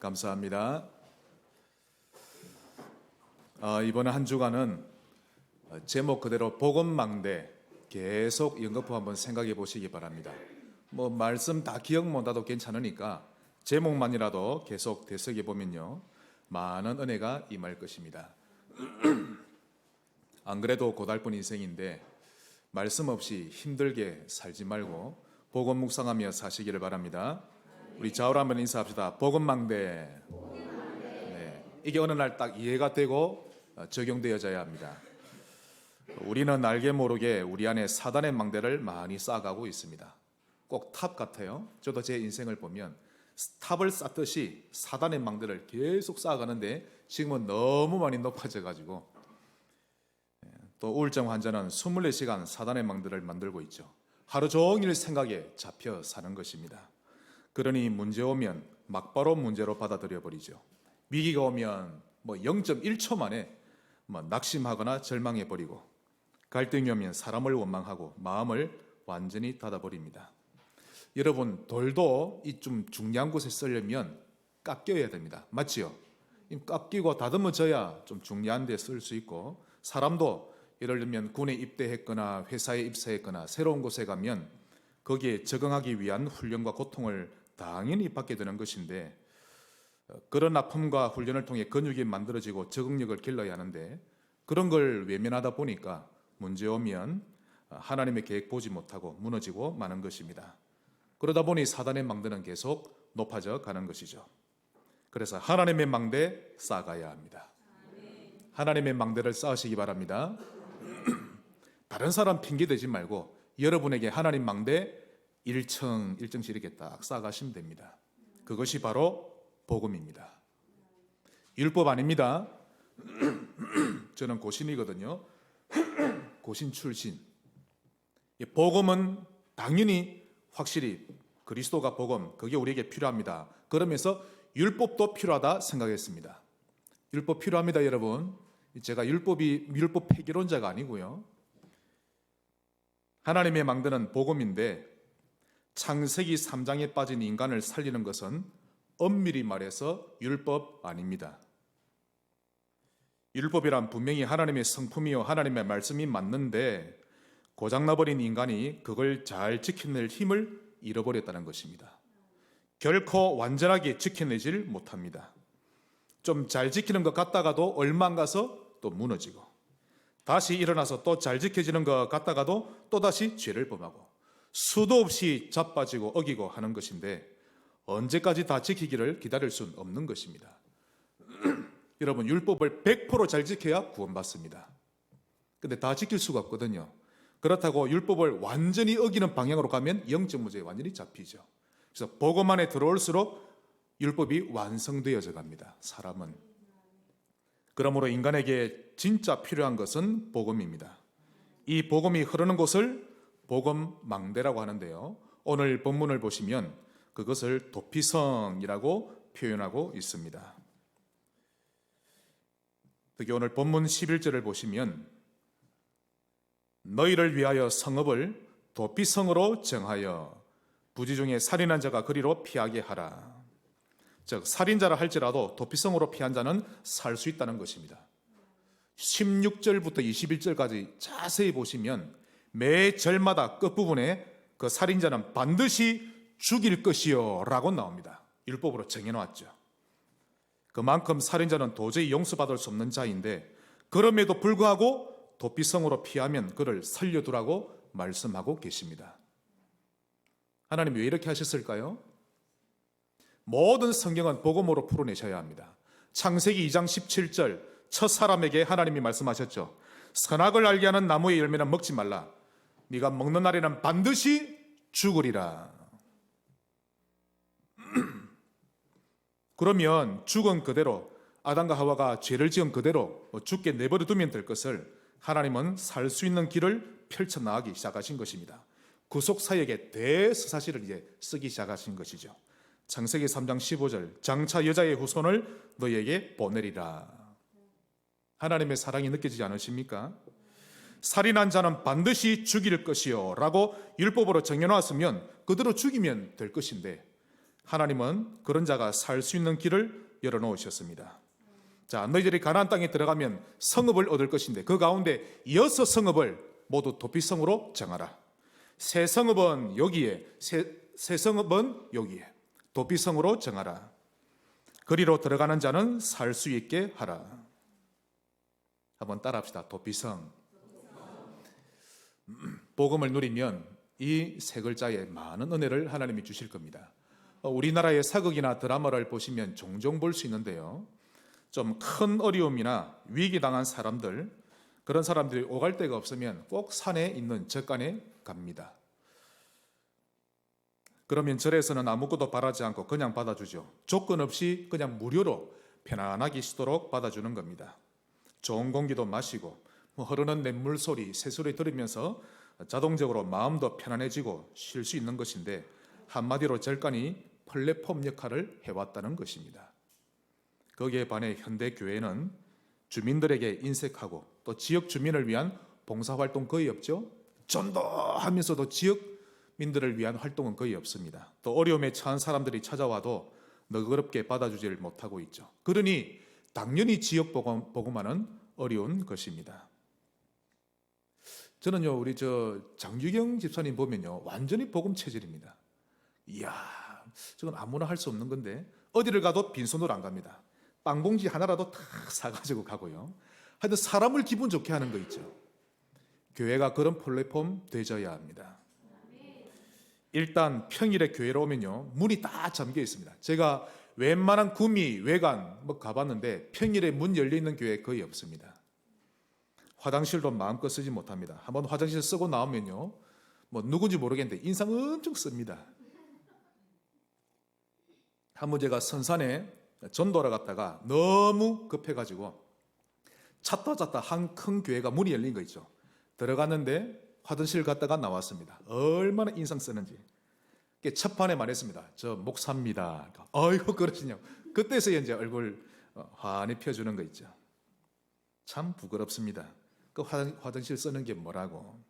감사합니다. 이번 한 주간은 제목 그대로 복음망대 계속 연거푸 한번 생각해 보시기 바랍니다. 말씀 다 기억 못해도 괜찮으니까 제목만이라도 계속 되새겨 보면요, 많은 은혜가 임할 것입니다. 안 그래도 고달픈 인생인데 말씀 없이 힘들게 살지 말고 복음 묵상하며 사시기를 바랍니다. 우리 좌우로 한번 인사합시다. 복음망대. 네, 이게 어느 날 딱 이해가 되고 적용되어져야 합니다. 우리는 알게 모르게 우리 안에 사단의 망대를 많이 쌓아가고 있습니다. 꼭 탑 같아요. 저도 제 인생을 보면 탑을 쌓듯이 사단의 망대를 계속 쌓아가는데 지금은 너무 많이 높아져가지고 또 우울증 환자는 24시간 사단의 망대를 만들고 있죠. 하루 종일 생각에 잡혀 사는 것입니다. 그러니 문제 오면 막바로 문제로 받아들여 버리죠. 위기가 오면 0.1초 만에 낙심하거나 절망해 버리고, 갈등이 오면 사람을 원망하고 마음을 완전히 닫아버립니다. 여러분, 돌도 이 좀 중요한 곳에 쓰려면 깎여야 됩니다. 맞지요? 깎이고 다듬어져야 좀 중요한 데 쓸 수 있고, 사람도 예를 들면 군에 입대했거나 회사에 입사했거나 새로운 곳에 가면 거기에 적응하기 위한 훈련과 고통을 당연히 받게 되는 것인데, 그런 아픔과 훈련을 통해 근육이 만들어지고 적응력을 길러야 하는데 그런 걸 외면하다 보니까 문제 오면 하나님의 계획 보지 못하고 무너지고 마는 것입니다. 그러다 보니 사단의 망대는 계속 높아져 가는 것이죠. 그래서 하나님의 망대 쌓아가야 합니다. 하나님의 망대를 쌓으시기 바랍니다. 다른 사람 핑계 대지 말고 여러분에게 하나님 망대 1층씩 이렇게 딱 쌓아가시면 됩니다. 그것이 바로 복음입니다. 율법 아닙니다. 저는 고신이거든요. 고신 출신. 복음은 당연히 확실히 그리스도가 복음, 그게 우리에게 필요합니다. 그러면서 율법도 필요하다 생각했습니다. 율법 필요합니다, 여러분. 제가 율법 폐기론자가 아니고요. 하나님의 망대는 복음인데 창세기 3장에 빠진 인간을 살리는 것은 엄밀히 말해서 율법 아닙니다. 율법이란 분명히 하나님의 성품이요 하나님의 말씀이 맞는데 고장나버린 인간이 그걸 잘 지켜낼 힘을 잃어버렸다는 것입니다. 결코 완전하게 지켜내질 못합니다. 좀 잘 지키는 것 같다가도 얼마 안 가서 또 무너지고, 다시 일어나서 또 잘 지켜지는 것 같다가도 또다시 죄를 범하고, 수도 없이 자빠지고 어기고 하는 것인데 언제까지 다 지키기를 기다릴 수는 없는 것입니다. 여러분, 율법을 100% 잘 지켜야 구원받습니다. 근데 다 지킬 수가 없거든요. 그렇다고 율법을 완전히 어기는 방향으로 가면 영적 문제에 완전히 잡히죠. 그래서 복음 안에 들어올수록 율법이 완성되어져 갑니다. 사람은. 그러므로 인간에게 진짜 필요한 것은 복음입니다. 이 복음이 흐르는 곳을 복음망대라고 하는데요, 오늘 본문을 보시면 그것을 도피성이라고 표현하고 있습니다. 특히 오늘 본문 11절을 보시면 너희를 위하여 성읍을 도피성으로 정하여 부지 중에 살인한 자가 그리로 피하게 하라. 즉, 살인자라 할지라도 도피성으로 피한 자는 살 수 있다는 것입니다. 16절부터 21절까지 자세히 보시면 매 절마다 끝부분에 그 살인자는 반드시 죽일 것이요 라고 나옵니다. 율법으로 정해놓았죠. 그만큼 살인자는 도저히 용서받을 수 없는 자인데 그럼에도 불구하고 도피성으로 피하면 그를 살려두라고 말씀하고 계십니다. 하나님이 왜 이렇게 하셨을까요? 모든 성경은 복음으로 풀어내셔야 합니다. 창세기 2장 17절 첫 사람에게 하나님이 말씀하셨죠. 선악을 알게 하는 나무의 열매는 먹지 말라. 네가 먹는 날에는 반드시 죽으리라. 그러면 죽은 그대로, 아담과 하와가 죄를 지은 그대로 죽게 내버려 두면 될 것을 하나님은 살 수 있는 길을 펼쳐나가기 시작하신 것입니다. 구속사역의 대서사시를 이제 쓰기 시작하신 것이죠. 창세기 3장 15절 장차 여자의 후손을 너희에게 보내리라. 하나님의 사랑이 느껴지지 않으십니까? 살인한 자는 반드시 죽일 것이요 라고 율법으로 정해놓았으면 그대로 죽이면 될 것인데 하나님은 그런 자가 살 수 있는 길을 열어놓으셨습니다. 자, 너희들이 가나안 땅에 들어가면 성읍을 얻을 것인데 그 가운데 6성읍을 모두 도피성으로 정하라. 세 성읍은 여기에, 세 성읍은 여기에 도피성으로 정하라. 그리로 들어가는 자는 살 수 있게 하라. 한번 따라합시다. 도피성. 복음을 누리면 이 세 글자에 많은 은혜를 하나님이 주실 겁니다. 우리나라의 사극이나 드라마를 보시면 종종 볼 수 있는데요, 좀 큰 어려움이나 위기 당한 사람들, 그런 사람들이 오갈 데가 없으면 꼭 산에 있는 젖간에 갑니다. 그러면 절에서는 아무것도 바라지 않고 그냥 받아주죠. 조건 없이 그냥 무료로 편안하게 쉬도록 받아주는 겁니다. 좋은 공기도 마시고 흐르는 냇물 소리, 새소리 들으면서 자동적으로 마음도 편안해지고 쉴 수 있는 것인데, 한마디로 절간이 플랫폼 역할을 해왔다는 것입니다. 거기에 반해 현대교회는 주민들에게 인색하고 또 지역 주민을 위한 봉사활동 거의 없죠. 전도하면서도 지역민들을 위한 활동은 거의 없습니다. 또 어려움에 처한 사람들이 찾아와도 너그럽게 받아주질 못하고 있죠. 그러니 당연히 지역 복음화는 어려운 것입니다. 저는요, 우리 장규경 집사님 보면요, 완전히 복음 체질입니다. 이야, 저건 아무나 할 수 없는 건데 어디를 가도 빈손으로 안 갑니다. 빵봉지 하나라도 다 사가지고 가고요. 하여튼 사람을 기분 좋게 하는 거 있죠. 교회가 그런 플랫폼 되져야 합니다. 일단 평일에 교회로 오면요, 문이 다 잠겨 있습니다. 제가 웬만한 구미, 외관 가봤는데 평일에 문 열려 있는 교회 거의 없습니다. 화장실도 마음껏 쓰지 못합니다. 한번 화장실 쓰고 나오면요, 누군지 모르겠는데 인상 엄청 씁니다. 한번 제가 선산에 전도하러 갔다가 너무 급해가지고 찾다 한 큰 교회가 문이 열린 거 있죠. 들어갔는데 화장실 갔다가 나왔습니다. 얼마나 인상 쓰는지. 첫 판에 말했습니다. 저 목사입니다. 아이고 그러시냐고. 그때서야 이제 얼굴 환히 펴주는 거 있죠. 참 부끄럽습니다. 그 화장실 쓰는 게 뭐라고.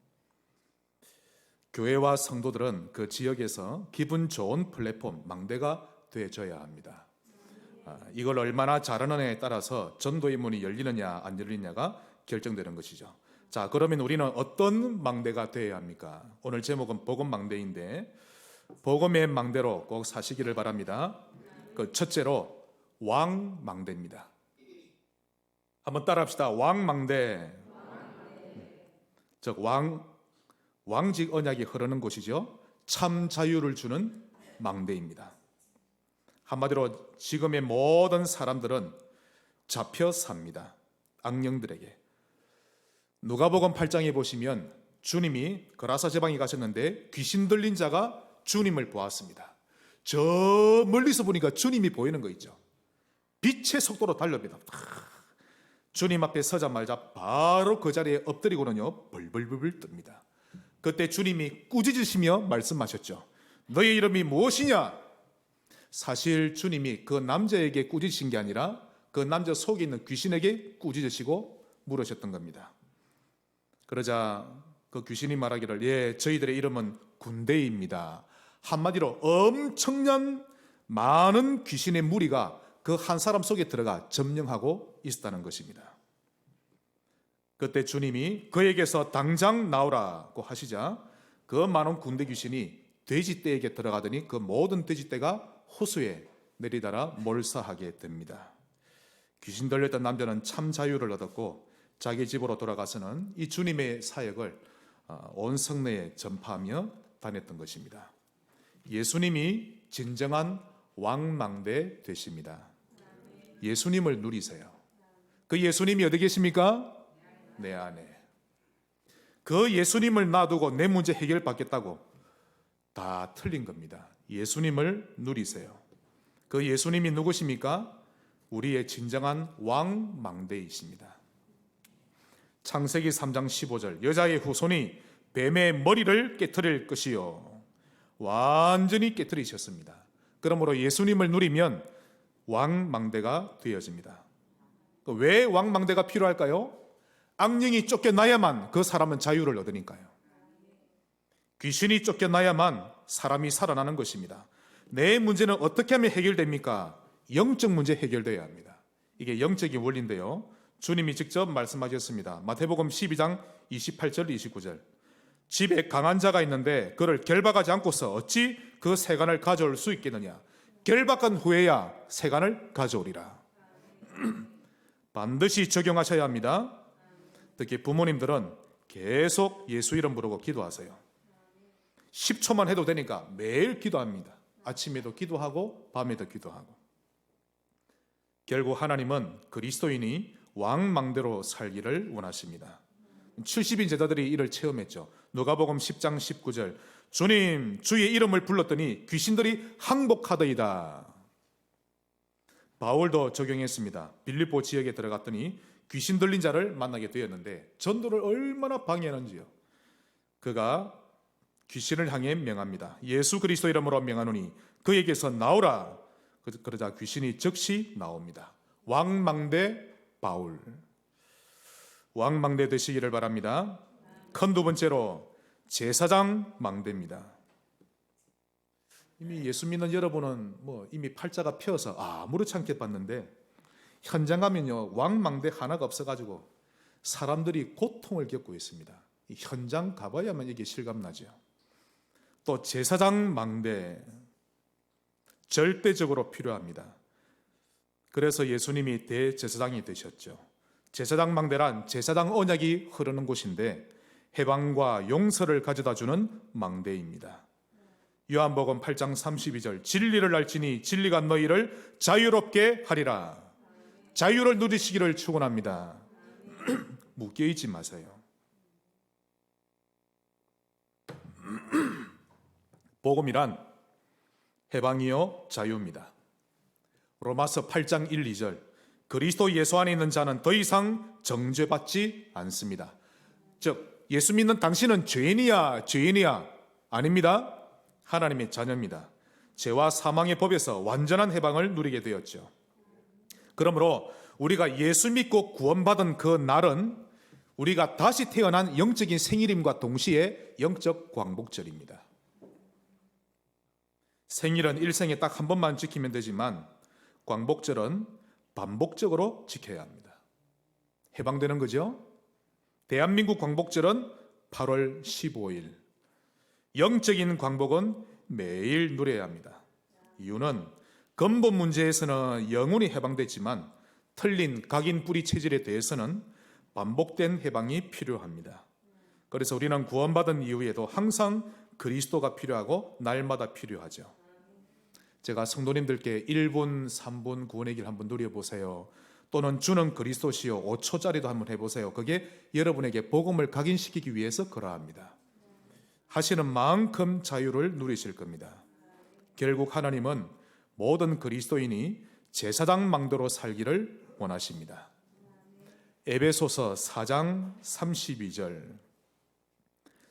교회와 성도들은 그 지역에서 기분 좋은 플랫폼, 망대가 되어줘야 합니다. 이걸 얼마나 잘하느냐에 따라서 전도의 문이 열리느냐 안 열리느냐가 결정되는 것이죠. 자, 그러면 우리는 어떤 망대가 되어야 합니까? 오늘 제목은 복음 망대인데, 복음의 망대로 꼭 사시기를 바랍니다. 그 첫째로 왕 망대입니다. 한번 따라합시다. 왕 망대. 즉 왕직 언약이 흐르는 곳이죠. 참 자유를 주는 망대입니다. 한마디로 지금의 모든 사람들은 잡혀 삽니다. 악령들에게. 누가복음 8장에 보시면 주님이 그라사 지방에 가셨는데 귀신 들린 자가 주님을 보았습니다. 저 멀리서 보니까 주님이 보이는 거 있죠. 빛의 속도로 달려옵니다. 주님 앞에 서자마자 바로 그 자리에 엎드리고는요, 벌벌벌 뜹니다. 그때 주님이 꾸짖으시며 말씀하셨죠. 너의 이름이 무엇이냐? 사실 주님이 그 남자에게 꾸짖으신 게 아니라 그 남자 속에 있는 귀신에게 꾸짖으시고 물으셨던 겁니다. 그러자 그 귀신이 말하기를, 예, 저희들의 이름은 군대입니다. 한마디로 엄청난 많은 귀신의 무리가 그 한 사람 속에 들어가 점령하고 있었다는 것입니다. 그때 주님이 그에게서 당장 나오라고 하시자 그 많은 군대 귀신이 돼지떼에게 들어가더니 그 모든 돼지떼가 호수에 내리달아 몰사하게 됩니다. 귀신 들렸던 남자는 참 자유를 얻었고 자기 집으로 돌아가서는 이 주님의 사역을 온 성내에 전파하며 다녔던 것입니다. 예수님이 진정한 왕망대 되십니다. 예수님을 누리세요. 그 예수님이 어디 계십니까? 내 안에. 그 예수님을 놔두고 내 문제 해결받겠다고 다 틀린 겁니다. 예수님을 누리세요. 그 예수님이 누구십니까? 우리의 진정한 왕망대이십니다. 창세기 3장 15절, 여자의 후손이 뱀의 머리를 깨트릴 것이요. 완전히 깨트리셨습니다. 그러므로 예수님을 누리면 왕망대가 되어집니다. 왜 왕망대가 필요할까요? 악령이 쫓겨나야만 그 사람은 자유를 얻으니까요. 귀신이 쫓겨나야만 사람이 살아나는 것입니다. 내 문제는 어떻게 하면 해결됩니까? 영적 문제 해결돼야 합니다. 이게 영적인 원리인데요. 주님이 직접 말씀하셨습니다. 마태복음 12장 28절 29절. 집에 강한 자가 있는데 그를 결박하지 않고서 어찌 그 세간을 가져올 수 있겠느냐? 결박한 후에야 세간을 가져오리라. 반드시 적용하셔야 합니다. 특히 부모님들은 계속 예수 이름 부르고 기도하세요. 10초만 해도 되니까 매일 기도합니다. 아침에도 기도하고 밤에도 기도하고. 결국 하나님은 그리스도인이 왕망대로 살기를 원하십니다. 70인 제자들이 이를 체험했죠. 누가복음 10장 19절. 주님, 주의 이름을 불렀더니 귀신들이 항복하더이다. 바울도 적용했습니다. 빌립보 지역에 들어갔더니 귀신 들린 자를 만나게 되었는데 전도를 얼마나 방해하는지요. 그가 귀신을 향해 명합니다. 예수 그리스도 이름으로 명하노니 그에게서 나오라. 그러자 귀신이 즉시 나옵니다. 왕망대 바울. 왕망대 되시기를 바랍니다. 큰 두 번째로 제사장 망대입니다. 이미 예수 믿는 여러분은 이미 팔자가 펴서 아무렇지 않게 봤는데 현장 가면요 왕망대 하나가 없어가지고 사람들이 고통을 겪고 있습니다. 현장 가봐야만 이게 실감나죠. 또 제사장 망대 절대적으로 필요합니다. 그래서 예수님이 대제사장이 되셨죠. 제사장 망대란 제사장 언약이 흐르는 곳인데 해방과 용서를 가져다주는 망대입니다. 요한복음 8장 32절. 진리를 알지니 진리가 너희를 자유롭게 하리라. 자유를 누리시기를 축원합니다. 묶여있지 마세요. 복음이란 해방이요 자유입니다. 로마서 8장 1, 2절. 그리스도 예수 안에 있는 자는 더 이상 정죄받지 않습니다. 즉 예수 믿는 당신은 죄인이야 아닙니다. 하나님의 자녀입니다. 죄와 사망의 법에서 완전한 해방을 누리게 되었죠. 그러므로 우리가 예수 믿고 구원받은 그 날은 우리가 다시 태어난 영적인 생일임과 동시에 영적 광복절입니다. 생일은 일생에 딱 한 번만 지키면 되지만 광복절은 반복적으로 지켜야 합니다. 해방되는 거죠. 대한민국 광복절은 8월 15일. 영적인 광복은 매일 누려야 합니다. 이유는 근본 문제에서는 영혼이 해방됐지만 틀린 각인 뿌리 체질에 대해서는 반복된 해방이 필요합니다. 그래서 우리는 구원받은 이후에도 항상 그리스도가 필요하고 날마다 필요하죠. 제가 성도님들께 1분, 3분 구원의 길 한번 누려보세요. 또는 주는 그리스도시요 5초짜리도 한번 해보세요. 그게 여러분에게 복음을 각인시키기 위해서 그러합니다. 하시는 만큼 자유를 누리실 겁니다. 결국 하나님은 모든 그리스도인이 제사장 망대로 살기를 원하십니다. 에베소서 4장 32절.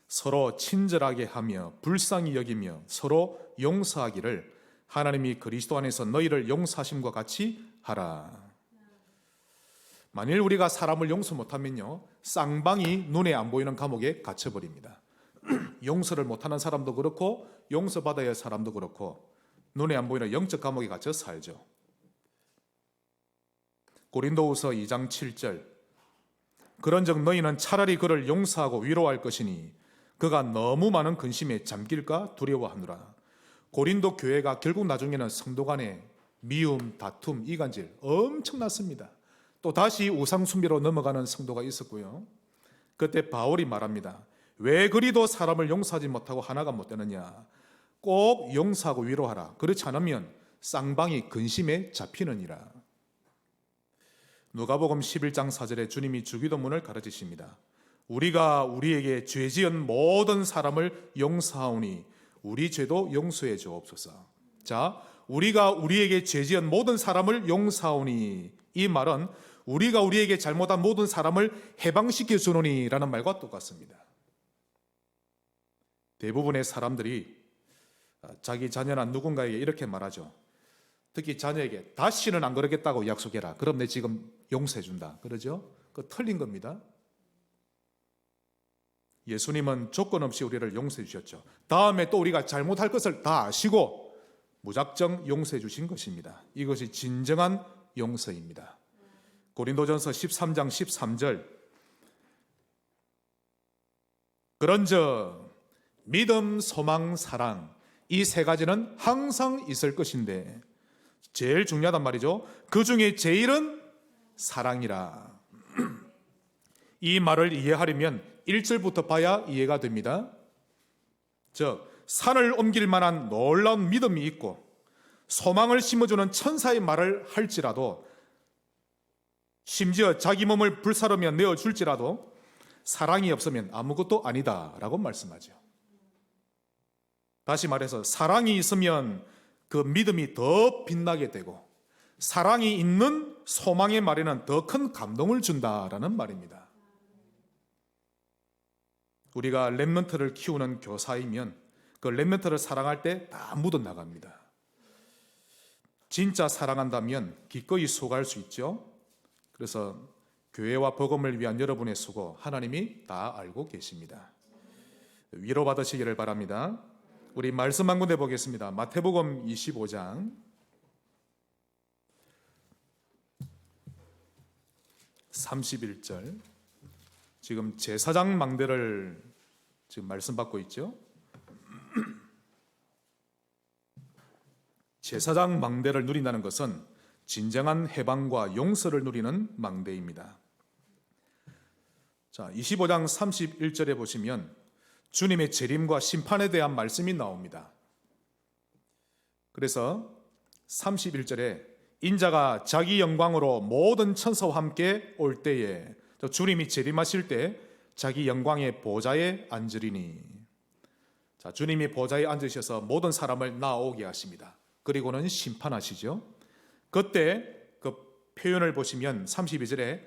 서로 친절하게 하며 불쌍히 여기며 서로 용서하기를 하나님이 그리스도 안에서 너희를 용서하심과 같이 하라. 만일 우리가 사람을 용서 못하면요 쌍방이 눈에 안 보이는 감옥에 갇혀버립니다. 용서를 못하는 사람도 그렇고 용서받아야 할 사람도 그렇고 눈에 안 보이는 영적 감옥에 갇혀 살죠. 고린도후서 2장 7절. 그런즉 너희는 차라리 그를 용서하고 위로할 것이니 그가 너무 많은 근심에 잠길까 두려워하느라. 고린도 교회가 결국 나중에는 성도 간에 미움, 다툼, 이간질 엄청났습니다. 또 다시 우상 숭배로 넘어가는 성도가 있었고요. 그때 바울이 말합니다. 왜 그리도 사람을 용서하지 못하고 하나가 못 되느냐. 꼭 용서하고 위로하라. 그렇지 않으면 쌍방이 근심에 잡히느니라. 누가복음 11장 4절에 주님이 주기도문을 가르치십니다. 우리가 우리에게 죄 지은 모든 사람을 용서하오니 우리 죄도 용서해 주옵소서. 자, 우리가 우리에게 죄 지은 모든 사람을 용서하오니, 이 말은 우리가 우리에게 잘못한 모든 사람을 해방시켜 주노니 라는 말과 똑같습니다. 대부분의 사람들이 자기 자녀나 누군가에게 이렇게 말하죠. 특히 자녀에게 다시는 안 그러겠다고 약속해라. 그럼 내 지금 용서해 준다. 그러죠? 그거 틀린 겁니다. 예수님은 조건 없이 우리를 용서해 주셨죠. 다음에 또 우리가 잘못할 것을 다 아시고 무작정 용서해 주신 것입니다. 이것이 진정한 용서입니다. 고린도전서 13장 13절, 그런즉 믿음, 소망, 사랑, 이 세 가지는 항상 있을 것인데 제일 중요하단 말이죠. 그 중에 제일은 사랑이라. 이 말을 이해하려면 1절부터 봐야 이해가 됩니다. 즉 산을 옮길 만한 놀라운 믿음이 있고 소망을 심어주는 천사의 말을 할지라도, 심지어 자기 몸을 불사르며 내어줄지라도 사랑이 없으면 아무것도 아니다라고 말씀하죠. 다시 말해서 사랑이 있으면 그 믿음이 더 빛나게 되고, 사랑이 있는 소망의 말에는 더 큰 감동을 준다라는 말입니다. 우리가 렘넌트를 키우는 교사이면 그 렘넌트를 사랑할 때 다 묻어나갑니다. 진짜 사랑한다면 기꺼이 수고할 수 있죠. 그래서 교회와 복음을 위한 여러분의 수고 하나님이 다 알고 계십니다. 위로받으시기를 바랍니다. 우리 말씀 한 군데 보겠습니다. 마태복음 25장 31절. 지금 제사장 망대를 지금 말씀 받고 있죠. 제사장 망대를 누린다는 것은 진정한 해방과 용서를 누리는 망대입니다. 자, 25장 31절에 보시면 주님의 재림과 심판에 대한 말씀이 나옵니다. 그래서 31절에 인자가 자기 영광으로 모든 천사와 함께 올 때에, 주님이 재림하실 때 자기 영광의 보좌에 앉으리니. 자, 주님이 보좌에 앉으셔서 모든 사람을 나오게 하십니다. 그리고는 심판하시죠. 그때 그 표현을 보시면 32절에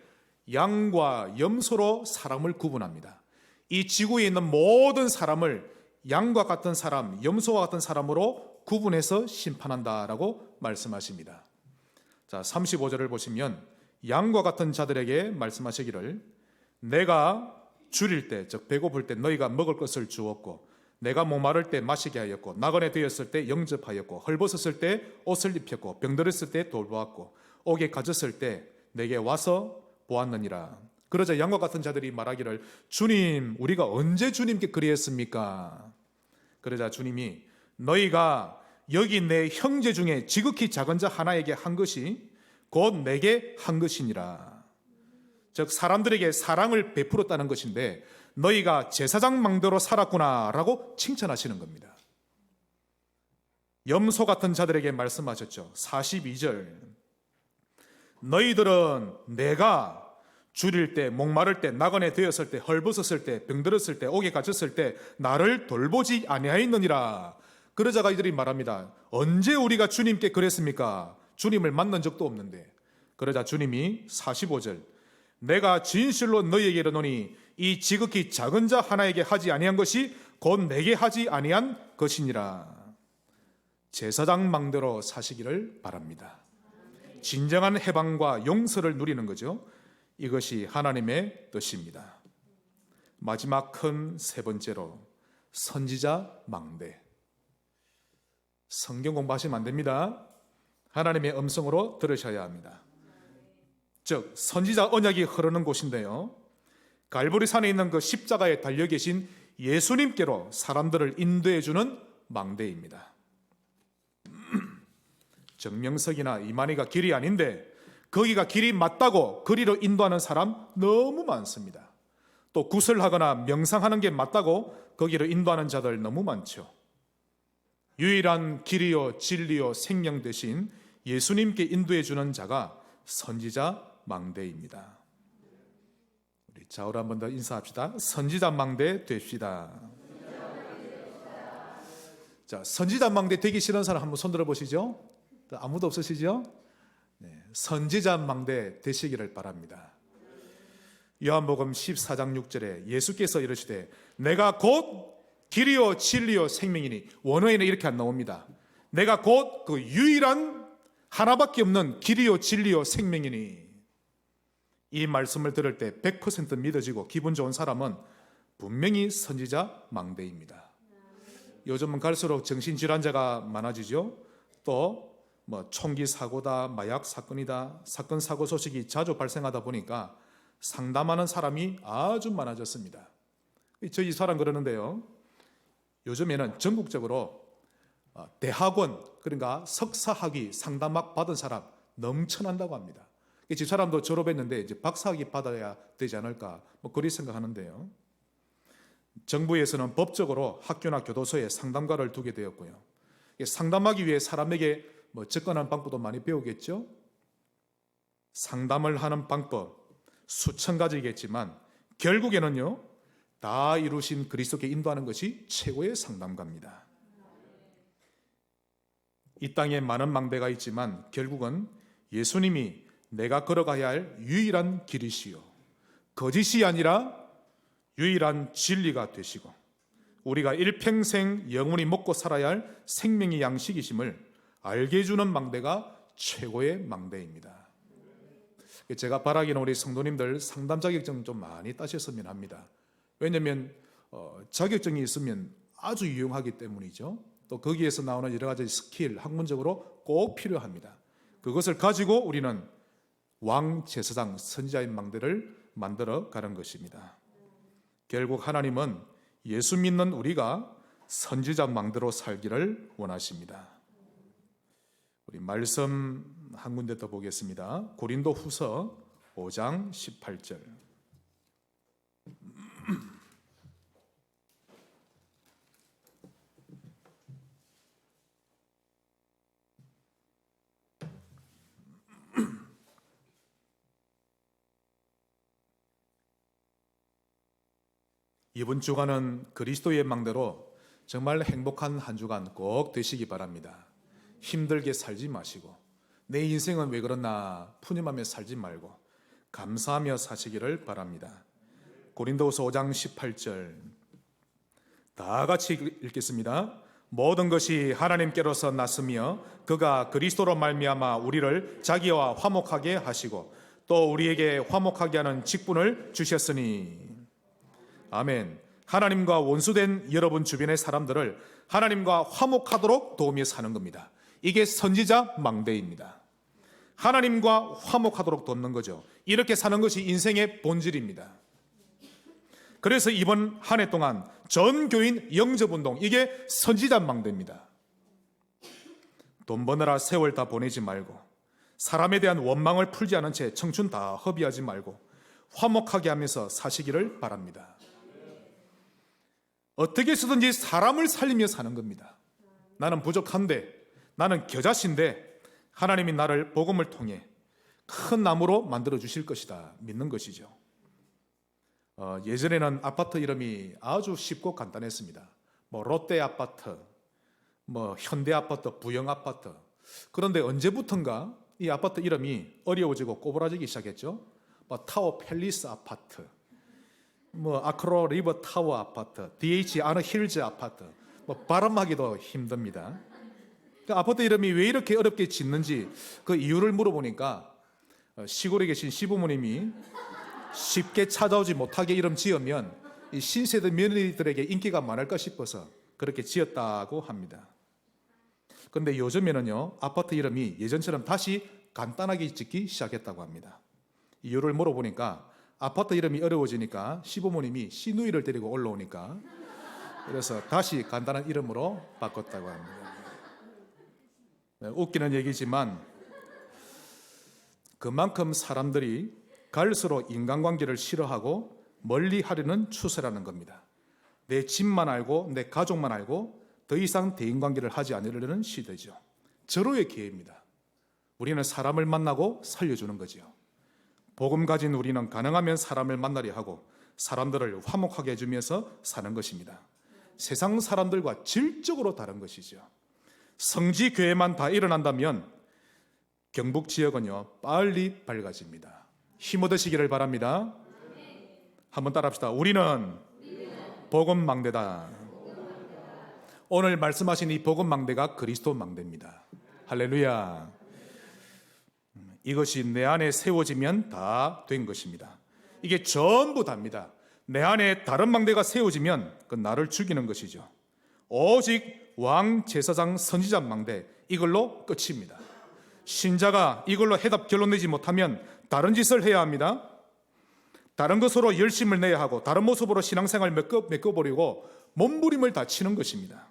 양과 염소로 사람을 구분합니다. 이 지구에 있는 모든 사람을 양과 같은 사람, 염소와 같은 사람으로 구분해서 심판한다라고 말씀하십니다. 자, 35절을 보시면 양과 같은 자들에게 말씀하시기를, 내가 줄일 때, 즉 배고플 때 너희가 먹을 것을 주었고, 내가 목마를 때 마시게 하였고, 나그네 되었을 때 영접하였고, 헐벗었을 때 옷을 입혔고, 병들었을 때 돌보았고, 옥에 갇혔을 때 내게 와서 보았느니라. 그러자 양과 같은 자들이 말하기를, 주님, 우리가 언제 주님께 그리했습니까? 그러자 주님이, 너희가 여기 내 형제 중에 지극히 작은 자 하나에게 한 것이 곧 내게 한 것이니라. 즉 사람들에게 사랑을 베풀었다는 것인데 너희가 제사장 망대로 살았구나 라고 칭찬하시는 겁니다. 염소 같은 자들에게 말씀하셨죠. 42절, 너희들은 내가 줄일 때, 목마를 때, 나그네 되었을 때, 헐벗었을 때, 병들었을 때, 옥에 갇혔을 때 나를 돌보지 아니하였느니라. 그러자가 이들이 말합니다. 언제 우리가 주님께 그랬습니까? 주님을 만난 적도 없는데. 그러자 주님이 45절, 내가 진실로 너희에게 이르노니 이 지극히 작은 자 하나에게 하지 아니한 것이 곧 내게 하지 아니한 것이니라. 제사장 망대로 사시기를 바랍니다. 진정한 해방과 용서를 누리는 거죠. 이것이 하나님의 뜻입니다. 마지막 큰 세 번째로 선지자 망대. 성경 공부하시면 안 됩니다. 하나님의 음성으로 들으셔야 합니다. 즉 선지자 언약이 흐르는 곳인데요, 갈보리산에 있는 그 십자가에 달려 계신 예수님께로 사람들을 인도해 주는 망대입니다. 정명석이나 이만희가 길이 아닌데 거기가 길이 맞다고 거리로 인도하는 사람 너무 많습니다. 또 구설하거나 명상하는 게 맞다고 거기로 인도하는 자들 너무 많죠. 유일한 길이요 진리요 생명 대신 예수님께 인도해 주는 자가 선지자 망대입니다. 우리 좌우로 한 번 더 인사합시다. 선지자 망대 됩시다. 자, 선지자 망대 되기 싫은 사람 한번 손 들어 보시죠. 아무도 없으시죠? 네, 선지자 망대 되시기를 바랍니다. 요한복음 14장 6절에 예수께서 이르시되 내가 곧 길이요 진리요 생명이니, 원어에는 이렇게 안 나옵니다. 내가 곧 그 유일한 하나밖에 없는 길이요 진리요 생명이니. 이 말씀을 들을 때 100% 믿어지고 기분 좋은 사람은 분명히 선지자 망대입니다. 요즘은 갈수록 정신질환자가 많아지죠. 또 총기 사고다, 마약 사건이다, 사건 사고 소식이 자주 발생하다 보니까 상담하는 사람이 아주 많아졌습니다. 저희 사람 그러는데요, 요즘에는 전국적으로 대학원, 그러니까 석사학위 상담학 받은 사람 넘쳐난다고 합니다. 집 사람도 졸업했는데 이제 박사학위 받아야 되지 않을까, 그리 생각하는데요. 정부에서는 법적으로 학교나 교도소에 상담가를 두게 되었고요. 상담하기 위해 사람에게 접근하는 방법도 많이 배우겠죠. 상담을 하는 방법 수천 가지겠지만 결국에는요, 다 이루신 그리스도께 인도하는 것이 최고의 상담가입니다. 이 땅에 많은 망대가 있지만 결국은 예수님이 내가 걸어가야 할 유일한 길이시요, 거짓이 아니라 유일한 진리가 되시고 우리가 일평생 영원히 먹고 살아야 할 생명의 양식이심을 알게 해주는 망대가 최고의 망대입니다. 제가 바라기는 우리 성도님들 상담 자격증 좀 많이 따셨으면 합니다. 왜냐하면 자격증이 있으면 아주 유용하기 때문이죠. 또 거기에서 나오는 여러 가지 스킬, 학문적으로 꼭 필요합니다. 그것을 가지고 우리는 왕, 제사장, 선지자인 망대를 만들어 가는 것입니다. 결국 하나님은 예수 믿는 우리가 선지자 망대로 살기를 원하십니다. 우리 말씀 한 군데 더 보겠습니다. 고린도 후서 5장 18절. 이번 주간은 그리스도의 망대로 정말 행복한 한 주간 꼭 되시기 바랍니다. 힘들게 살지 마시고 내 인생은 왜 그러나 푸념하며 살지 말고 감사하며 사시기를 바랍니다. 고린도후서 5장 18절 다 같이 읽겠습니다. 모든 것이 하나님께로서 났으며 그가 그리스도로 말미암아 우리를 자기와 화목하게 하시고 또 우리에게 화목하게 하는 직분을 주셨으니 아멘. 하나님과 원수된 여러분 주변의 사람들을 하나님과 화목하도록 도우며 사는 겁니다. 이게 선지자 망대입니다. 하나님과 화목하도록 돕는 거죠. 이렇게 사는 것이 인생의 본질입니다. 그래서 이번 한 해 동안 전 교인 영접운동, 이게 선지자 망대입니다. 돈 버느라 세월 다 보내지 말고 사람에 대한 원망을 풀지 않은 채 청춘 다 허비하지 말고 화목하게 하면서 사시기를 바랍니다. 어떻게 해서든지 사람을 살리며 사는 겁니다. 나는 부족한데, 나는 겨자씨인데 하나님이 나를 복음을 통해 큰 나무로 만들어 주실 것이다 믿는 것이죠. 예전에는 아파트 이름이 아주 쉽고 간단했습니다. 롯데 아파트, 현대 아파트, 부영 아파트. 그런데 언제부턴가 이 아파트 이름이 어려워지고 꼬부라지기 시작했죠. 타워 팰리스 아파트, 아크로 리버 타워 아파트, DH 아너 힐즈 아파트. 발음하기도 힘듭니다. 그 아파트 이름이 왜 이렇게 어렵게 짓는지 그 이유를 물어보니까 시골에 계신 시부모님이 쉽게 찾아오지 못하게 이름 지으면 이 신세대 며느리들에게 인기가 많을까 싶어서 그렇게 지었다고 합니다. 그런데 요즘에는요, 아파트 이름이 예전처럼 다시 간단하게 짓기 시작했다고 합니다. 이유를 물어보니까 아파트 이름이 어려워지니까 시부모님이 시누이를 데리고 올라오니까 그래서 다시 간단한 이름으로 바꿨다고 합니다. 웃기는 얘기지만 그만큼 사람들이 갈수록 인간관계를 싫어하고 멀리하려는 추세라는 겁니다. 내 집만 알고 내 가족만 알고 더 이상 대인관계를 하지 않으려는 시대죠. 절호의 기회입니다. 우리는 사람을 만나고 살려주는 거죠. 복음 가진 우리는 가능하면 사람을 만나려 하고 사람들을 화목하게 해주면서 사는 것입니다. 세상 사람들과 질적으로 다른 것이죠. 성지교회만 다 일어난다면 경북 지역은요 빨리 밝아집니다. 힘 얻으시기를 바랍니다. 한번 따라합시다. 우리는 복음 망대다. 오늘 말씀하신 이 복음 망대가 그리스도 망대입니다. 할렐루야. 이것이 내 안에 세워지면 다 된 것입니다. 이게 전부 답니다. 내 안에 다른 망대가 세워지면 그건 나를 죽이는 것이죠. 오직 왕, 제사장, 선지자 망대, 이걸로 끝입니다. 신자가 이걸로 해답 결론 내지 못하면 다른 짓을 해야 합니다. 다른 것으로 열심을 내야 하고 다른 모습으로 신앙생활을 메꿔버리고 몸부림을 다치는 것입니다.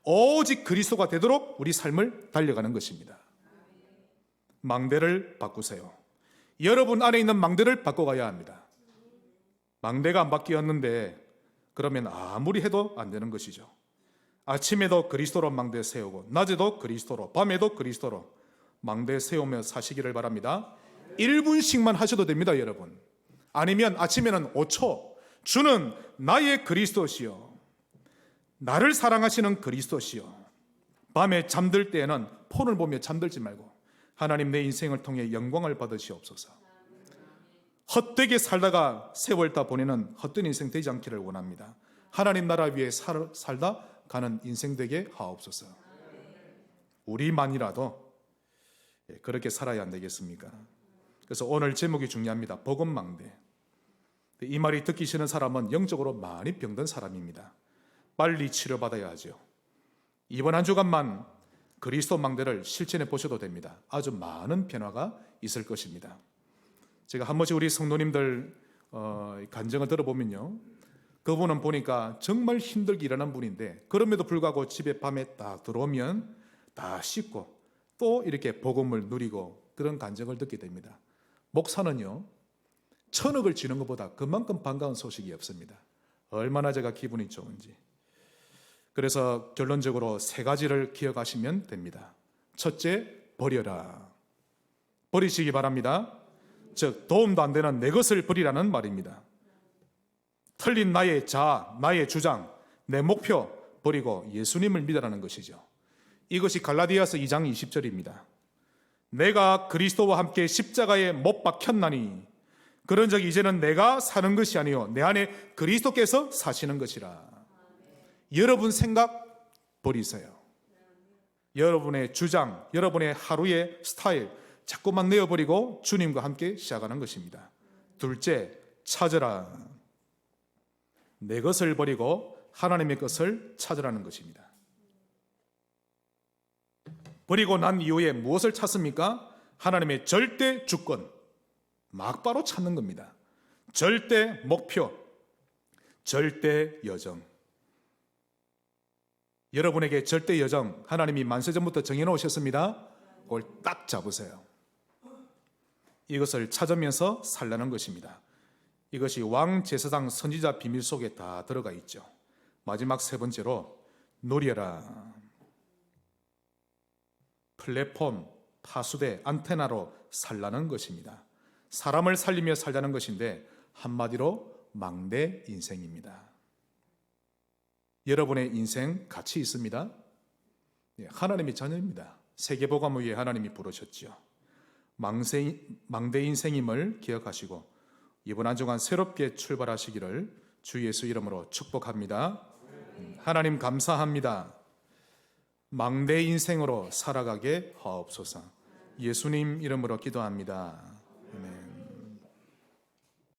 오직 그리스도가 되도록 우리 삶을 달려가는 것입니다. 망대를 바꾸세요. 여러분 안에 있는 망대를 바꿔가야 합니다. 망대가 안 바뀌었는데 그러면 아무리 해도 안 되는 것이죠. 아침에도 그리스도로 망대 세우고 낮에도 그리스도로, 밤에도 그리스도로 망대 세우며 사시기를 바랍니다. 1분씩만 하셔도 됩니다, 여러분. 아니면 아침에는 5초, 주는 나의 그리스도시요, 나를 사랑하시는 그리스도시요. 밤에 잠들 때에는 폰을 보며 잠들지 말고 하나님, 내 인생을 통해 영광을 받으시옵소서. 헛되게 살다가 세월 다 보내는 헛된 인생 되지 않기를 원합니다. 하나님 나라 위에 살다 가는 인생 되게 하옵소서. 우리만이라도 그렇게 살아야 안 되겠습니까? 그래서 오늘 제목이 중요합니다. 복음망대. 이 말이 듣기 싫은 사람은 영적으로 많이 병든 사람입니다. 빨리 치료받아야 하죠. 이번 한 주간만 그리스도 망대를 실천해 보셔도 됩니다. 아주 많은 변화가 있을 것입니다. 제가 한 번씩 우리 성도님들 간증을 들어보면요, 그분은 보니까 정말 힘들게 일하는 분인데 그럼에도 불구하고 집에 밤에 딱 들어오면 다 씻고 또 이렇게 복음을 누리고 그런 간증을 듣게 됩니다. 목사는요, 1000억을 지는 것보다 그만큼 반가운 소식이 없습니다. 얼마나 제가 기분이 좋은지. 그래서 결론적으로 3가지를 기억하시면 됩니다. 첫째, 버려라. 버리시기 바랍니다. 즉 도움도 안 되는 내 것을 버리라는 말입니다. 틀린 나의 자아, 나의 주장, 내 목표 버리고 예수님을 믿으라는 것이죠. 이것이 갈라디아서 2장 20절입니다. 내가 그리스도와 함께 십자가에 못 박혔나니 그런즉 이제는 내가 사는 것이 아니요 내 안에 그리스도께서 사시는 것이라. 여러분 생각 버리세요. 여러분의 주장, 여러분의 하루의 스타일 자꾸만 내어버리고 주님과 함께 시작하는 것입니다. 둘째, 찾으라. 내 것을 버리고 하나님의 것을 찾으라는 것입니다. 버리고 난 이후에 무엇을 찾습니까? 하나님의 절대 주권, 막바로 찾는 겁니다. 절대 목표, 절대 여정. 여러분에게 절대 여정 하나님이 만세전부터 정해놓으셨습니다. 그걸 딱 잡으세요. 이것을 찾으면서 살라는 것입니다. 이것이 왕, 제사장, 선지자 비밀 속에 다 들어가 있죠. 마지막 3번째로 누려라. 플랫폼, 파수대, 안테나로 살라는 것입니다. 사람을 살리며 살자는 것인데 한마디로 망대 인생입니다. 여러분의 인생 가치 있습니다. 하나님의 자녀입니다. 세계복음을 위해 하나님이 부르셨죠. 망대 인생임을 기억하시고 이번 한 주간 새롭게 출발하시기를 주 예수 이름으로 축복합니다. 하나님 감사합니다. 망대 인생으로 살아가게 하옵소서. 예수님 이름으로 기도합니다.